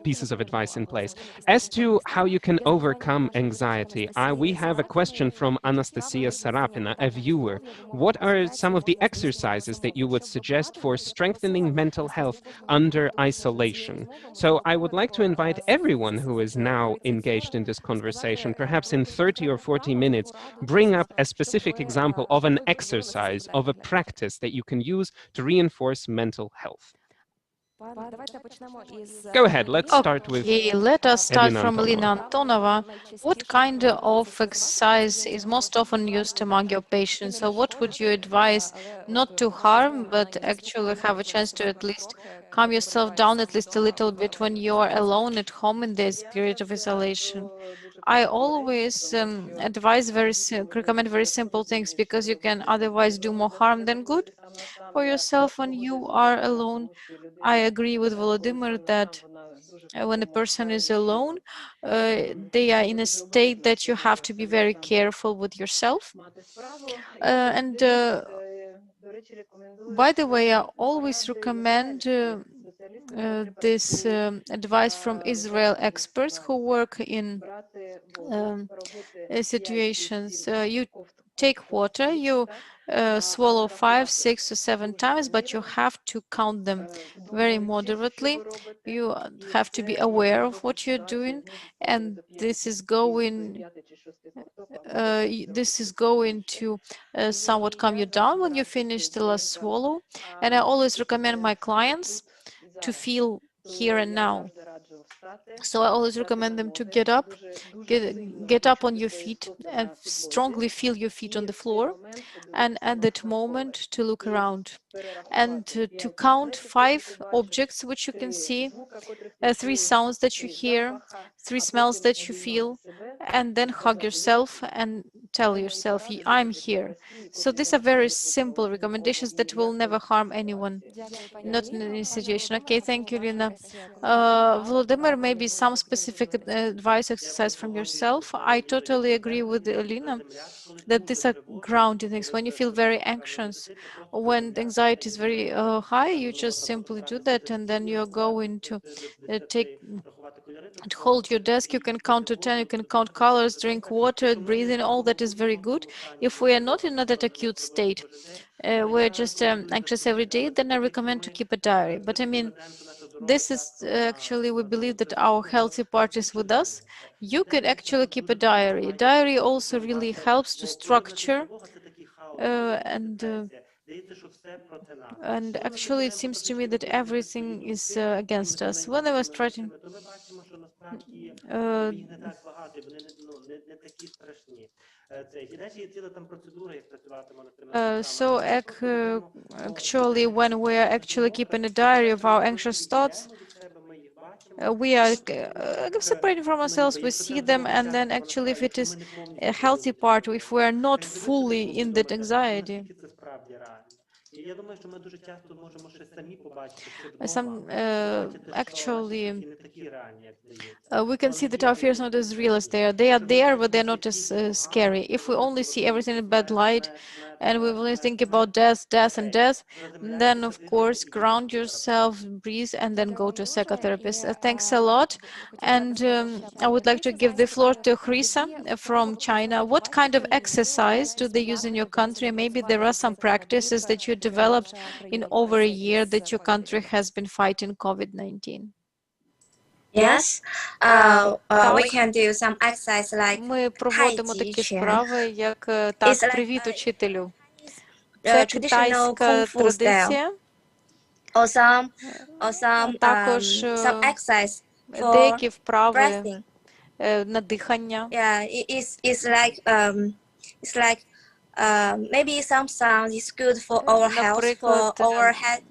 pieces of advice in place. As to how you can overcome anxiety, we have a question from Anastasia Sarapina, a viewer. What are some of the exercises that you would suggest for strengthening mental health under isolation? So I would like to invite everyone who is now engaged in this conversation, perhaps in 30 or 40 minutes, bring up a specific example of an exercise, of a practice that you can use to reinforce mental health. Go ahead, let's start with Okay, let us start Elena from Antonova. Elena Antonova. What kind of exercise is most often used among your patients? So what would you advise not to harm, but actually have a chance to at least calm yourself down at least a little bit when you are alone at home in this period of isolation? I always recommend very simple things, because you can otherwise do more harm than good for yourself when you are alone. I agree with Volodymyr that when a person is alone, they are in a state that you have to be very careful with yourself. By the way, I always recommend this advice from Israel experts who work in situations. You take water, you swallow 5, 6, or 7 times, but you have to count them very moderately. You have to be aware of what you're doing, and this is going to somewhat calm you down when you finish the last swallow. And I always recommend my clients to feel here and now. So I always recommend them to get up on your feet and strongly feel your feet on the floor, and at that moment to look around and to count 5 objects which you can see, 3 sounds that you hear, 3 smells that you feel, and then hug yourself and tell yourself, I'm here. So these are very simple recommendations that will never harm anyone, not in any situation. Okay, thank you, Lina. Volodymyr, maybe some specific advice exercise from yourself. I totally agree with Lina that these are grounding things. When you feel very anxious, when the anxiety is very high, you just simply do that, and then you're going to hold your desk. You can count to 10, you can count colors, drink water, breathe in. All that is very good. If we are not in that acute state, we're just anxious every day, then I recommend to keep a diary. But I mean, this is actually, we believe that our healthy part is with us. You could actually keep a diary. Diary also really helps to structure and actually it seems to me that everything is against us. When I was trying actually, when we're actually keeping a diary of our anxious thoughts, we are separating from ourselves, we see them, and then actually if it is a healthy part, if we are not fully in that anxiety, Actually, we can see that our fears are not as real as they are. They are there, but they're not as scary. If we only see everything in bad light, and we only think about death, death, and death, then of course ground yourself, breathe, and then go to a psychotherapist. Thanks a lot. And I would like to give the floor to Chrisa from China. What kind of exercise do they use in your country? Maybe there are some practices that you developed in over a year that your country has been fighting COVID-19. Yes, we can do some exercise like Ми проводимо такі справи, як так, привіт учителю. Це traditional kung китайська fu style. традиція. Or some Також some exercise for деякі вправи breathing. на дихання. Yeah, it's like maybe some sound is good for our health, for our head,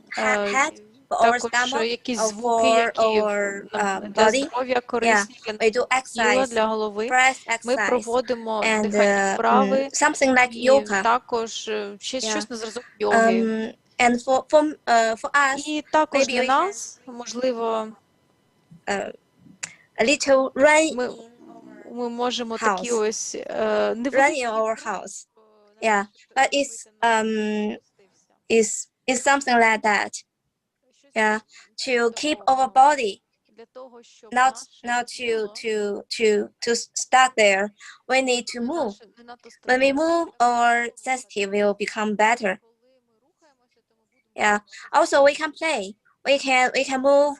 for our stomach, якісь or звуки, for які our для body. здоров'я корисні, для We do тіла, exercise, для голови. breath Ми exercise, проводимо and дихальні вправи, something like і yoga. також щось на зразок йоги. And for us, І також maybe для we нас, можливо, a little run ми можемо такі ось run in our house. Yeah, but it's something like that. Yeah, to keep our body not to stuck there. We need to move. When we move, our sensitive will become better. Yeah. Also, we can play. We can move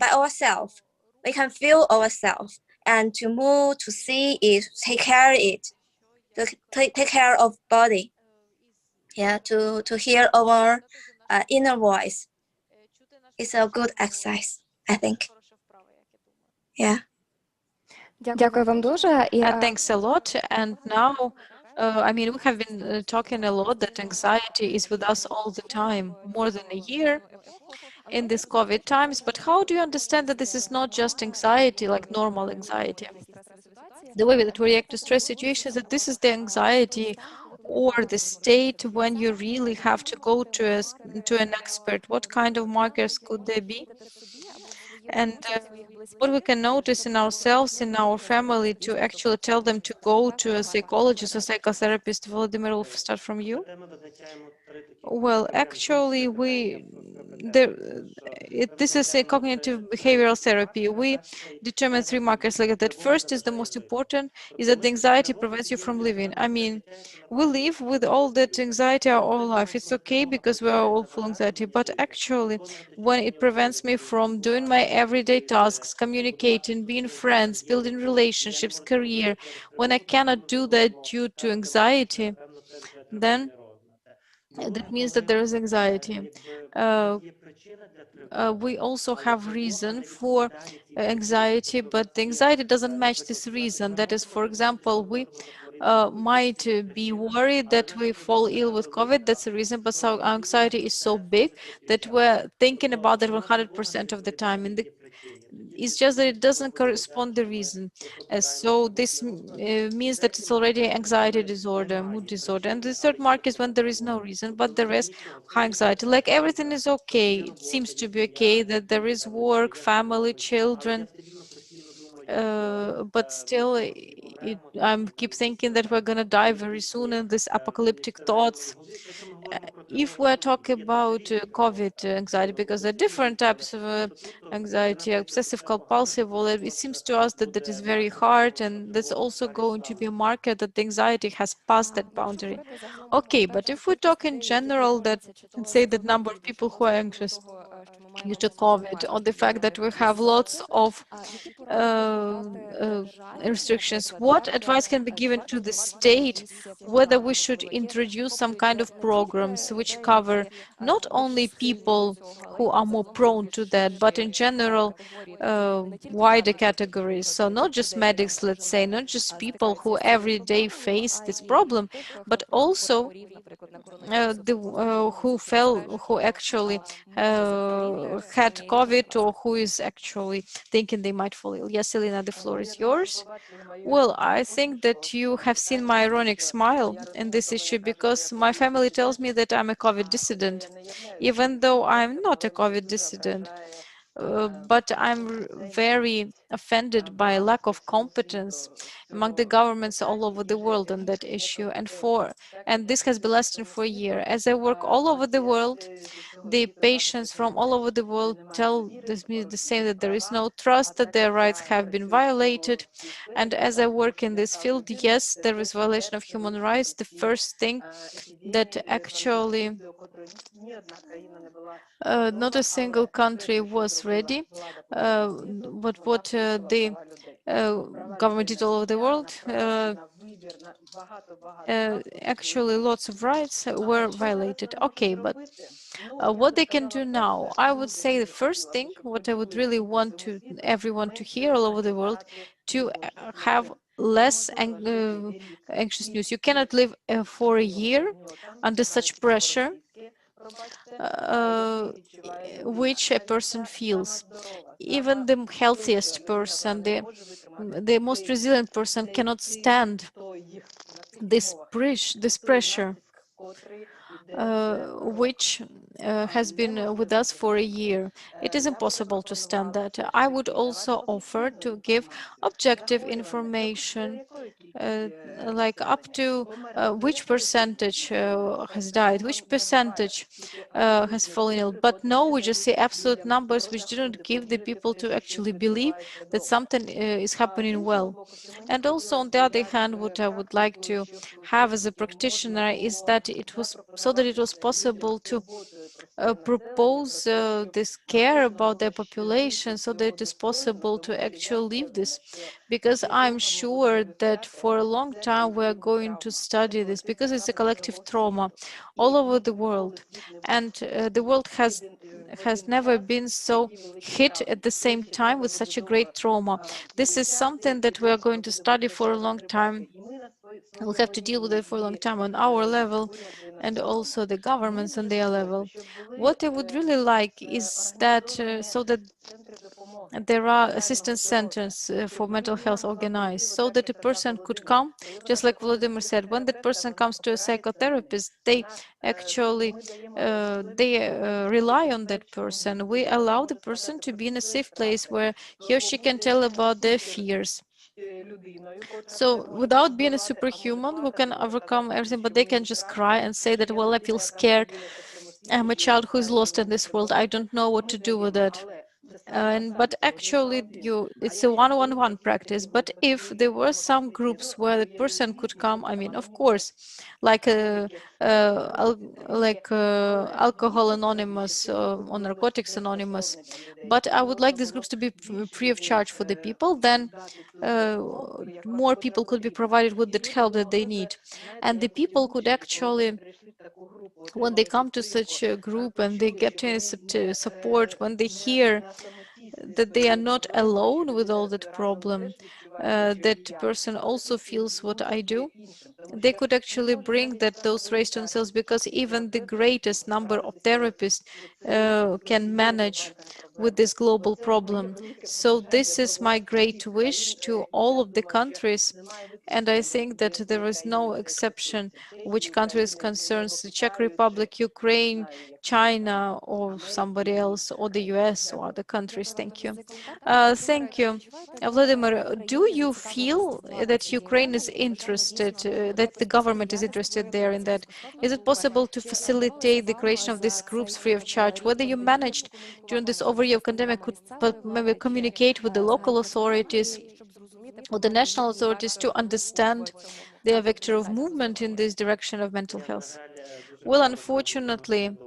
by ourselves. We can feel ourselves, and to move, to see it, take care of it, to take care of body. Yeah, to hear our inner voice. It's a good exercise, I think. Yeah. Дякую вам дуже. Thanks a lot. And now, I mean, we have been talking a lot that anxiety is with us all the time, more than a year in these COVID times. But how do you understand that this is not just anxiety, like normal anxiety? The way that we react to stress situations, that this is the anxiety or the state when you really have to go to an expert. What kind of markers could there be? And what we can notice in ourselves, in our family, to actually tell them to go to a psychologist or psychotherapist. Volodymyr, will start from you. Well, actually, this is a cognitive behavioral therapy. We determine 3 markers like that. First is the most important, is that the anxiety prevents you from living. I mean, we live with all that anxiety our whole life. It's okay because we are all full anxiety, but actually, when it prevents me from doing my everyday tasks, communicating, being friends, building relationships, career, when I cannot do that due to anxiety, then that means that there is anxiety. We also have reason for anxiety, but the anxiety doesn't match this reason. That is, for example, we might be worried that we fall ill with COVID. That's the reason, but our anxiety is so big that we're thinking about that 100% of the time. It's just that it doesn't correspond the reason. So this means that it's already anxiety disorder, mood disorder. And the third mark is when there is no reason, but there is high anxiety. Like everything is okay. It seems to be okay, that there is work, family, children. But still, I keep thinking that we're going to die very soon, and these apocalyptic thoughts. If we're talking about COVID anxiety, because there are different types of anxiety, obsessive compulsive, well, it seems to us that that is very hard, and that's also going to be a marker that the anxiety has passed that boundary. Okay, but if we talk in general, that let's say the number of people who are anxious due to COVID, or the fact that we have lots of restrictions, what advice can be given to the state whether we should introduce some kind of programs which cover not only people who are more prone to that, but in general wider categories? So not just medics, let's say, not just people who every day face this problem, but also who actually had COVID, or who is actually thinking they might fall ill. Yes, Elena, the floor is yours. Well, I think that you have seen my ironic smile in this issue, because my family tells me that I'm a COVID dissident, even though I'm not a COVID dissident. But I'm very offended by lack of competence among the governments all over the world on that issue. And this has been lasting for a year. As I work all over the world, the patients from all over the world tell me the same, that there is no trust, that their rights have been violated. And as I work in this field, yes, there is violation of human rights. The first thing that actually not a single country was ready, but what the government did all over the world, actually lots of rights were violated. Okay, but what they can do now, I would say the first thing, what I would really want to everyone to hear all over the world, to have less anxious news. You cannot live for a year under such pressure, which a person feels. Even the healthiest person, the most resilient person cannot stand this pressure, which has been with us for a year. It is impossible to stand that. I would also offer to give objective information, like up to which percentage has died, which percentage has fallen ill. But no, we just say absolute numbers, which didn't give the people to actually believe that something is happening well. And also, on the other hand, what I would like to have as a practitioner is that it was so that it was possible to propose this care about their population, so that it is possible to actually live this. Because I'm sure that for a long time we're going to study this, because it's a collective trauma all over the world. And the world has never been so hit at the same time with such a great trauma. This is something that we are going to study for a long time. We'll have to deal with it for a long time on our level, and also the governments on their level. What I would really like is that so that there are assistance centers for mental health organized, so that a person could come, just like Volodymyr said, when that person comes to a psychotherapist, they actually rely on that person. We allow the person to be in a safe place where he or she can tell about their fears. So without being a superhuman who can overcome everything, but they can just cry and say that, well, I feel scared. I'm a child who is lost in this world. I don't know what to do with it. But actually, it's a one-on-one practice. But if there were some groups where the person could come, I mean, of course, like Alcohol Anonymous or Narcotics Anonymous. But I would like these groups to be free of charge for the people. Then more people could be provided with the help that they need, and the people could actually, when they come to such a group and they get support, when they hear that they are not alone with all that problem, that person also feels what I do, they could actually bring those rays to themselves, because even the greatest number of therapists can manage with this global problem. So this is my great wish to all of the countries, and I think that there is no exception which country is concerned, the Czech Republic, Ukraine, China, or somebody else, or the US or other countries. Thank you. Thank you. Vladimir, do you feel that Ukraine is interested, that the government is interested there in that? Is it possible to facilitate the creation of these groups free of charge? Whether you managed during this over-year pandemic could maybe communicate with the local authorities or the national authorities to understand their vector of movement in this direction of mental health? Well, unfortunately,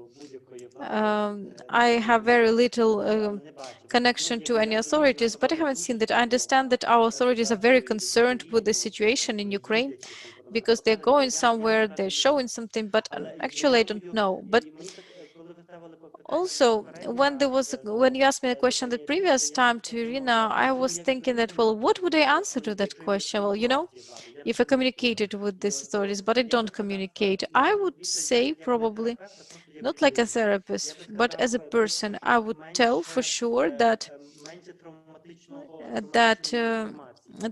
I have very little connection to any authorities, but I haven't seen that. I understand that our authorities are very concerned with the situation in Ukraine, because they're going somewhere, they're showing something, but actually I don't know. But Also, when you asked me the question the previous time to Irina, I was thinking that, well, what would I answer to that question? Well, you know, if I communicated with these authorities, but I don't communicate, I would say probably not like a therapist, but as a person, I would tell for sure that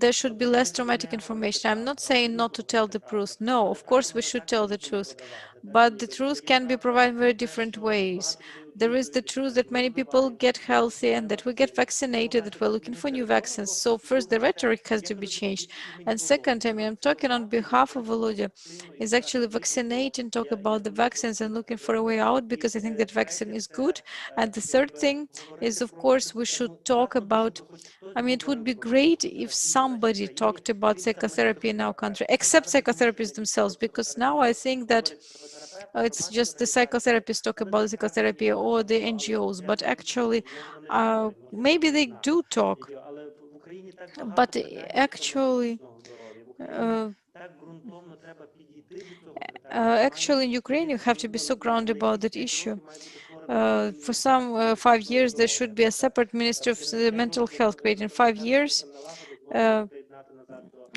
there should be less traumatic information. I'm not saying not to tell the truth. No, of course we should tell the truth, but the truth can be provided in very different ways. There is the truth that many people get healthy and that we get vaccinated, that we're looking for new vaccines. So first, the rhetoric has to be changed. And second, I mean, I'm talking on behalf of Volodya, is actually vaccinating, talk about the vaccines and looking for a way out, because I think that vaccine is good. And the third thing is, of course, we should talk about, I mean, it would be great if somebody talked about psychotherapy in our country, except psychotherapists themselves, because now I think that it's just the psychotherapists talk about psychotherapy or the NGOs, but actually, maybe they do talk, but actually in Ukraine, you have to be so grounded about that issue. For some 5 years, there should be a separate Ministry of Mental Health created in 5 years.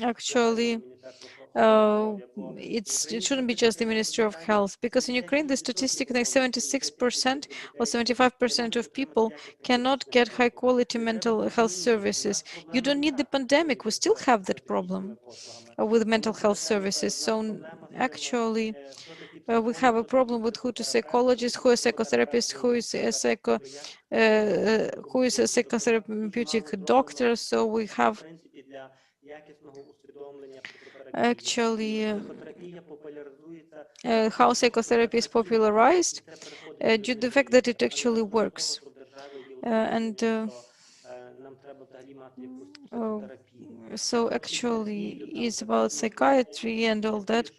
Actually, it shouldn't be just the Ministry of Health, because in Ukraine, the statistic like 76% or 75% of people cannot get high quality mental health services. You don't need the pandemic. We still have that problem with mental health services. So actually, we have a problem with who to psychologist, who is psychotherapist, who is a psychotherapeutic doctor. So we have actually how psychotherapy is popularized due to the fact that it actually works. So actually it's about psychiatry and all that.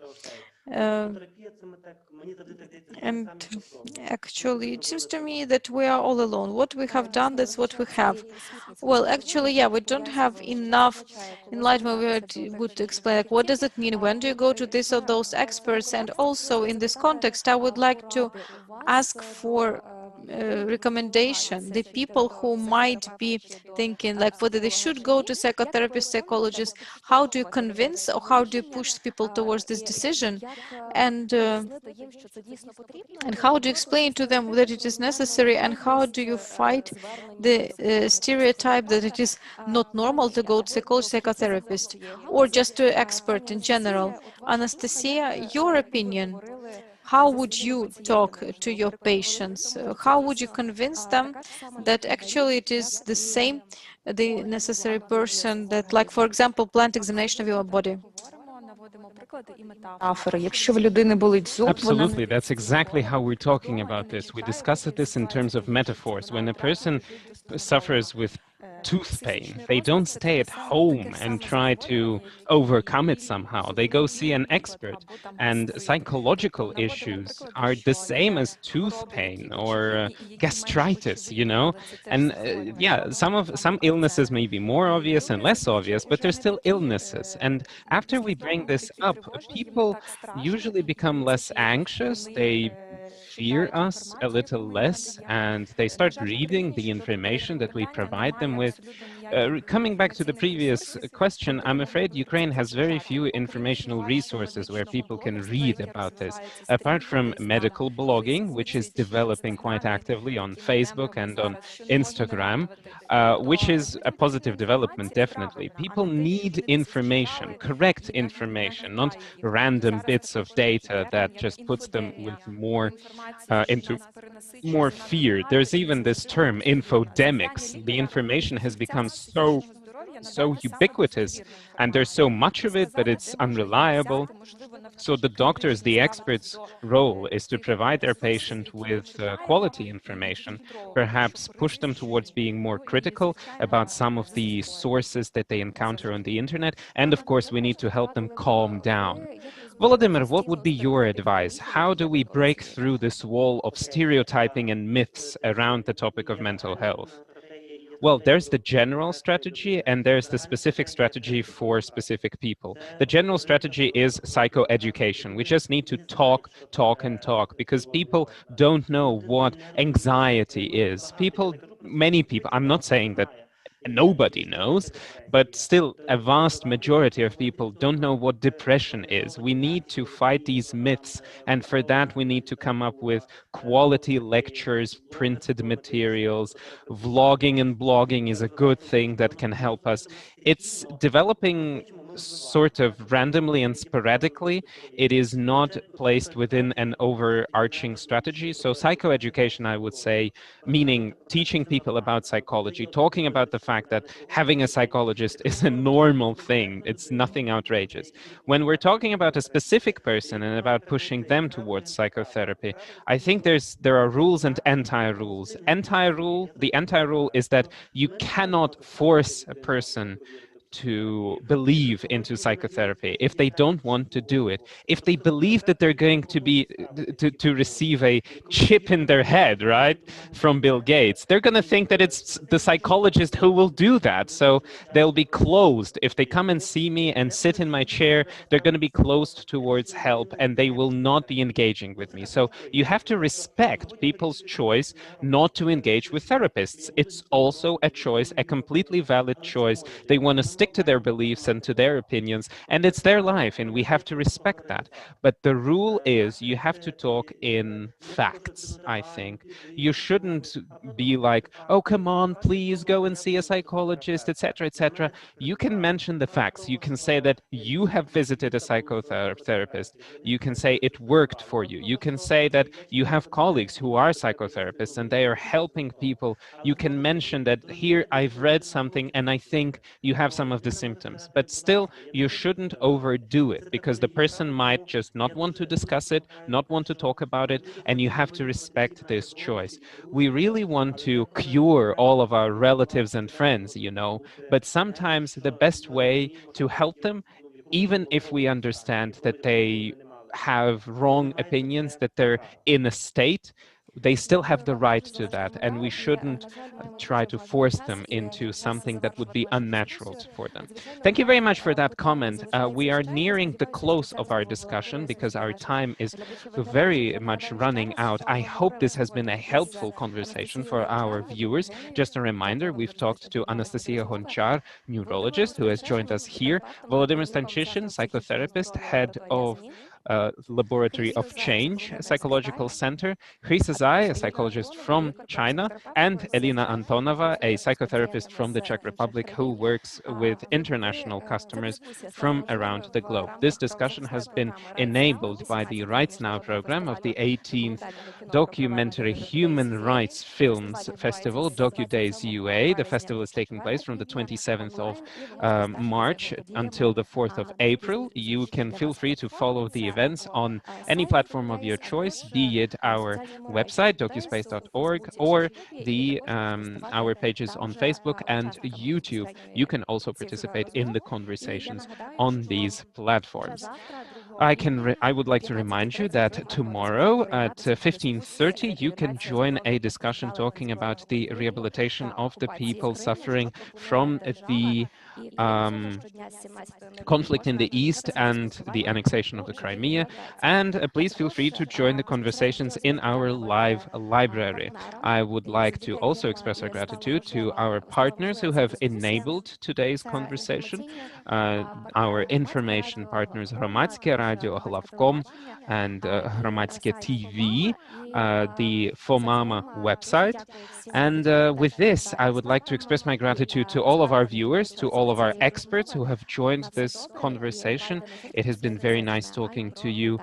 And actually, it seems to me that we are all alone. What we have done, that's what we have. Well, actually, yeah, we don't have enough enlightenment. We would explain, like, what does it mean? When do you go to this or those experts? And also, in this context, I would like to ask for recommendation. The people who might be thinking, like, whether they should go to psychotherapists, psychologists, how do you convince or how do you push people towards this decision? And how do you explain to them that it is necessary, and how do you fight the stereotype that it is not normal to go to psychologist, psychotherapist, or just to expert in general? Anastasia, your opinion, how would you talk to your patients? How would you convince them that actually it is the same, the necessary person that, like, for example, plant examination of your body? Absolutely, that's exactly how we're talking about this. We discussed this in terms of metaphors. When a person suffers with tooth pain, they don't stay at home and try to overcome it somehow. They go see an expert. And psychological issues are the same as tooth pain or gastritis, you know? And yeah, some illnesses may be more obvious and less obvious, but they're still illnesses. And after we bring this up, people usually become less anxious. They fear us a little less, and they start reading the information that we provide them with. Coming back to the previous question, I'm afraid Ukraine has very few informational resources where people can read about this, apart from medical blogging, which is developing quite actively on Facebook and on Instagram, which is a positive development, definitely. People need information, correct information, not random bits of data that just puts them with more into more fear. There's even this term, infodemics. The information has become so ubiquitous, and there's so much of it, but it's unreliable. So the doctors, the experts' role is to provide their patient with quality information, perhaps push them towards being more critical about some of the sources that they encounter on the internet. And of course, we need to help them calm down. Volodymyr, what would be your advice? How do we break through this wall of stereotyping and myths around the topic of mental health? Well, there's the general strategy and there's the specific strategy for specific people. The general strategy is psychoeducation. We just need to talk, talk, and talk because people don't know what anxiety is. Many people, I'm not saying that nobody knows, but still a vast majority of people don't know what depression is. We need to fight these myths, and for that we need to come up with quality lectures, printed materials. Vlogging and blogging is a good thing that can help us. It's developing sort of randomly and sporadically. It is not placed within an overarching strategy. So psychoeducation, I would say, meaning teaching people about psychology, talking about the fact that having a psychologist is a normal thing. It's nothing outrageous. When we're talking about a specific person and about pushing them towards psychotherapy, I think there are rules and anti-rules. The anti-rule is that you cannot force a person to believe into psychotherapy if they don't want to do it. If they believe that they're going to be to receive a chip in their head, right, from Bill Gates, they're going to think that it's the psychologist who will do that. So they'll be closed. If they come and see me and sit in my chair, they're going to be closed towards help and they will not be engaging with me. So you have to respect people's choice not to engage with therapists. It's also a choice, a completely valid choice. They want to stick to their beliefs and to their opinions, and it's their life, and we have to respect that. But the rule is you have to talk in facts, I think. You shouldn't be like, oh, come on, please go and see a psychologist, etc., etc. You can mention the facts. You can say that you have visited a psychotherapist. You can say it worked for you. You can say that you have colleagues who are psychotherapists and they are helping people. You can mention that here I've read something and I think you have some of the symptoms. But still, you shouldn't overdo it because the person might just not want to discuss it, not want to talk about it, and you have to respect this choice. We really want to cure all of our relatives and friends, but sometimes the best way to help them, even if we understand that they have wrong opinions, that they're in a state, they still have the right to that, and we shouldn't try to force them into something that would be unnatural for them. Thank you very much for that comment. We are nearing the close of our discussion because our time is very much running out. I hope this has been a helpful conversation for our viewers. Just a reminder, we've talked to Anastasia Honchar, neurologist, who has joined us here, Volodymyr Stanchishin, psychotherapist, head of Laboratory of Change Psychological Center, Chris Zai, a psychologist from China, and Elina Antonova, a psychotherapist from the Czech Republic who works with international customers from around the globe. This discussion has been enabled by the Rights Now program of the 18th Documentary Human Rights Films Festival, Docudays UA. The festival is taking place from the 27th of March until the 4th of April. You can feel free to follow the events on any platform of your choice, be it our website, docuspace.org, or our pages on Facebook and YouTube. You can also participate in the conversations on these platforms. I would like to remind you that tomorrow at 15:30 you can join a discussion talking about the rehabilitation of the people suffering from the conflict in the East and the annexation of the Crimea. And please feel free to join the conversations in our live library. I would like to also express our gratitude to our partners who have enabled today's conversation, our information partners Hromadske Radio Hlavkom and Hromadske TV, the FOMAMA website. And with this, I would like to express my gratitude to all of our viewers, to all of our experts who have joined this conversation. It has been very nice talking to you.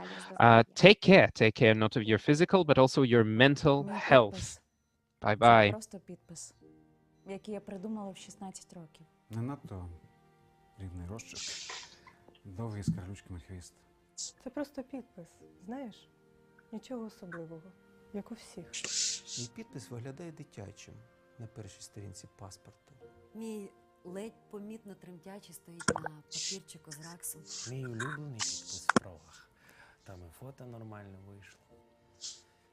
Take care not of your physical, but also your mental health. Bye-bye. Просто підпис, який я придумала в 16 років. Не надто рівний розчерк, довгий з карлючками хвіст. Це просто підпис, знаєш? Нічого особливого, як у всіх. Мій підпис виглядає дитячим на першій сторінці паспорту. Мій ледь помітно тремтячий стоїть на папірчику з раксом. Мій улюблений підпис в прогах. Там і фото нормально вийшло.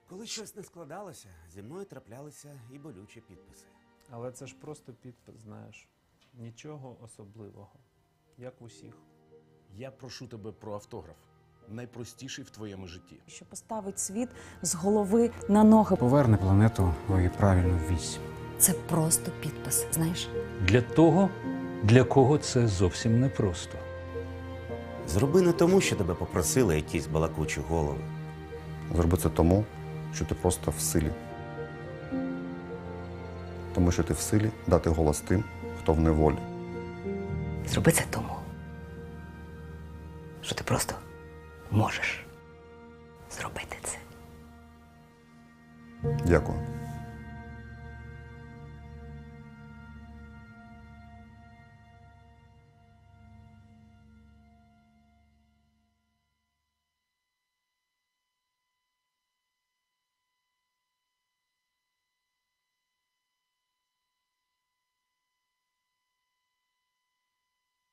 Коли щось не складалося, зі мною траплялися і болючі підписи. Але це ж просто підпис, знаєш. Нічого особливого, як в усіх. Я прошу тебе про автограф. Найпростіший в твоєму житті. Що поставить світ з голови на ноги. Поверне планету в її правильну вісь. Це просто підпис, знаєш? Для того, для кого це зовсім непросто. Зроби не тому, що тебе попросили якісь балакучі голови. Зроби це тому, що ти просто в силі. Тому що ти в силі дати голос тим, хто в неволі. Зроби це тому, що ти просто можеш зробити це. Дякую.